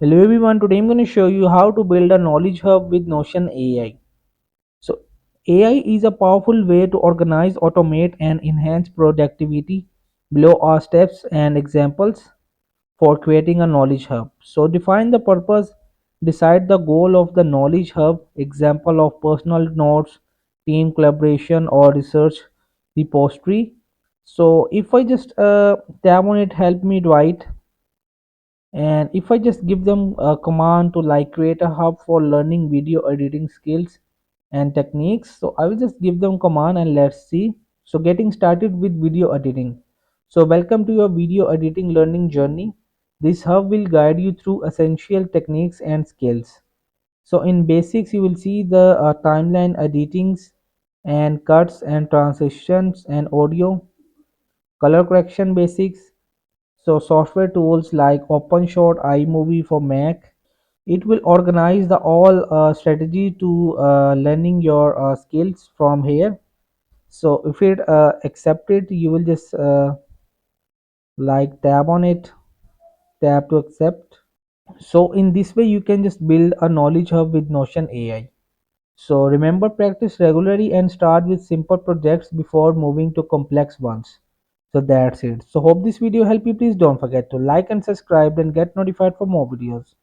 Hello everyone, today I'm going to show you how to build a knowledge hub with Notion AI. So AI is a powerful way to organize, automate and enhance productivity. Below are steps and examples for creating a knowledge hub. So define the purpose, decide the goal of the knowledge hub, example of personal notes, team collaboration or research repository. So if I just tap on it, help me write, and if I just give them a command to like create a hub for learning video editing skills and techniques, so I will just give them command and let's see. So getting started with video editing. So welcome to your video editing learning journey. This hub will guide you through essential techniques and skills. So in basics you will see the timeline editings and cuts and transitions and audio, color correction basics. So software tools like OpenShot, iMovie for Mac, it will organize the all strategy to learning your skills from here. So if it accept it, you will just like tap on it, tap to accept. So in this way, you can just build a knowledge hub with Notion AI. So remember, practice regularly and start with simple projects before moving to complex ones. So that's it. So hope this video helped you. Please don't forget to like and subscribe and get notified for more videos.